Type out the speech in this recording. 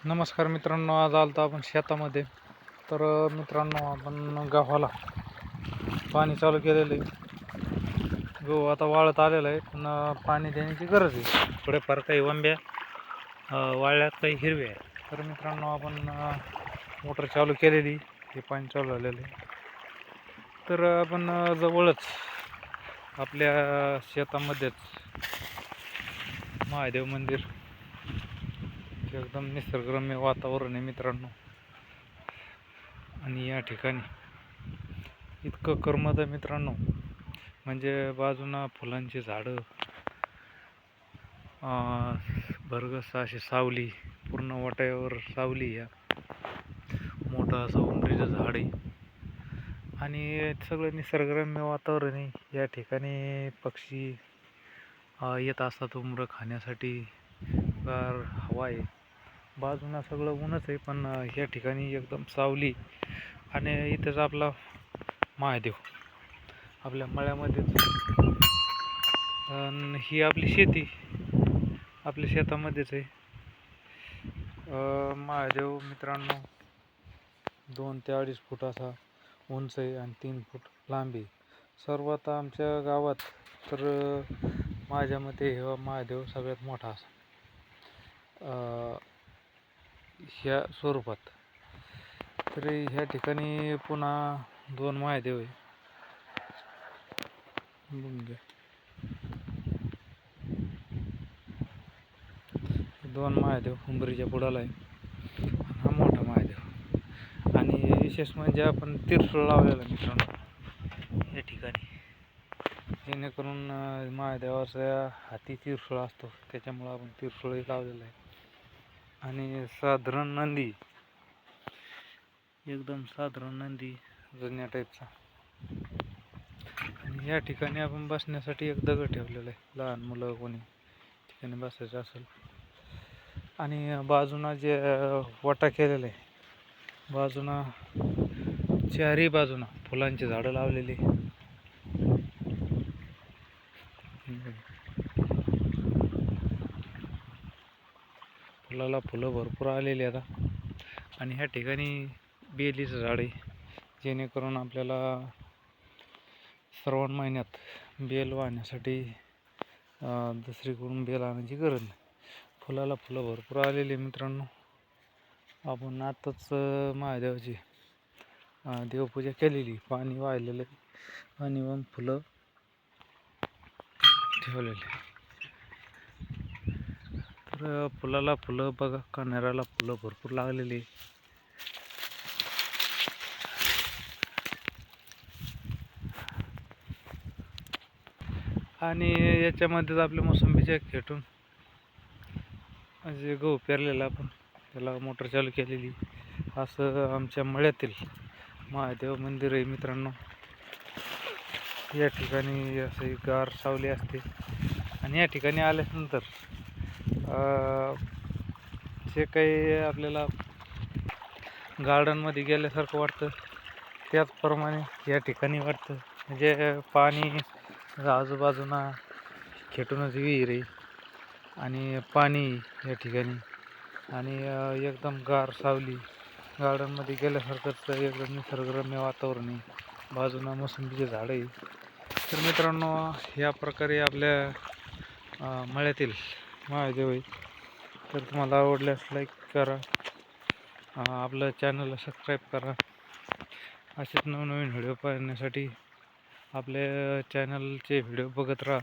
नमस्कार मित्रांनो, आज आलतो आपण शेतामध्ये. तर मित्रांनो, आपण गव्हाला पाणी चालू केलेलं आहे. गहू आता वाळत आलेला आहे, पण पाणी देण्याची गरज आहे. थोडेफार काही वंब्या वाळल्यात, काही हिरव्या आहे. तर मित्रांनो, आपण मोटर चालू केलेली, हे पाणी चालू झालेलं आहे. तर आपण जवळच आपल्या शेतामध्येच महादेव मंदिर, एकदम निसर्गरम्य वातावरण आहे मित्रांनो. आणि या ठिकाणी इतकं करमत आहे मित्रांनो, म्हणजे बाजूला फुलांची झाडं, भरगस अशी सावली, पूर्ण वाट्यावर सावली, या मोठं असं उंबरीचं झाड आहे आणि सगळं निसर्गरम्य वातावरण आहे. या ठिकाणी पक्षी येत असतात उमरं खाण्यासाठी, गार हवा आहे. बाजूला सगळं ऊनच आहे, पण या ठिकाणी एकदम सावली. आणि इथंच आपला महादेव आपल्या मळ्यामध्येच. ही आपली शेती आपल्या शेतामध्येच आहे. महादेव मित्रांनो 2 ते 2.5 फूट असा उंच आहे आणि 3 फूट लांबी. सर्वात आमच्या गावात तर माझ्या मते हा महादेव सगळ्यात मोठा असा ह्या स्वरूपात. तरी ह्या ठिकाणी पुन्हा 2 महादेव आहे. 2 महादेव उंबरीच्या बुडाला आहे, हा मोठा महादेव. आणि विशेष म्हणजे आपण तिरसुळ लावलेला मित्रांनो या ठिकाणी, जेणेकरून महादेवाचा हाती तिरसुळ असतो, त्याच्यामुळं आपण तिरसुळही लावलेला आहे. आणि साधारण नंदी, एकदम साधारण नंदी जुन्या टाईपचा. आणि या ठिकाणी आपण बसण्यासाठी एक दगड ठेवलेला आहे, लहान मुलं कोणी ठिकाणी बसायचं असेल. आणि बाजूला जे वाटा केलेला आहे, बाजूला चारही बाजूला फुलांची झाडं लावलेली. फुलाला फुलं भरपूर आलेली आता. आणि ह्या ठिकाणी बेलीचं झाड आहे, जेणेकरून आपल्याला श्रावण महिन्यात बेल वाहण्यासाठी दुसरीकडून बेल आणायची गरज नाही. फुलाला फुलं भरपूर आलेली मित्रांनो. आपण आताच महादेवाची देवपूजा केलेली, पाणी वाहिलेलं आणि मग फुलं ठेवलेले. तर फुलाला फुलं बघा, कण्हेराला फुलं भरपूर लागलेली. आणि याच्यामध्येच आपल्या मोसंबीच्या खेटून म्हणजे गहू पेरलेला, आपण त्याला मोटर चालू केलेली. असं आमच्या मळ्यातील महादेव मंदिर आहे मित्रांनो. या ठिकाणी असे गार सावली असते. आणि या ठिकाणी आल्यानंतर जे काही आपल्याला गार्डनमध्ये गेल्यासारखं वाटतं, त्याचप्रमाणे या ठिकाणी वाटतं. म्हणजे पाणी आजूबाजूला खेटूनच विहीर आहे आणि पाणी या ठिकाणी, आणि एकदम गार सावली, गार्डनमध्ये गेल्यासारखंच एकदम निसर्गरम्य वातावरण आहे. बाजूला मोसंबीचे झाडं आहे. तर मित्रांनो, या प्रकारे आपल्या मळ्यातील महादेव आहे. तर तुम्हाला आवडल्यास लाईक करा, आपलं चॅनलला सबस्क्राईब करा. असेच नवनवीन व्हिडिओ पाहण्यासाठी आपल्या चॅनलचे व्हिडिओ बघत राहा.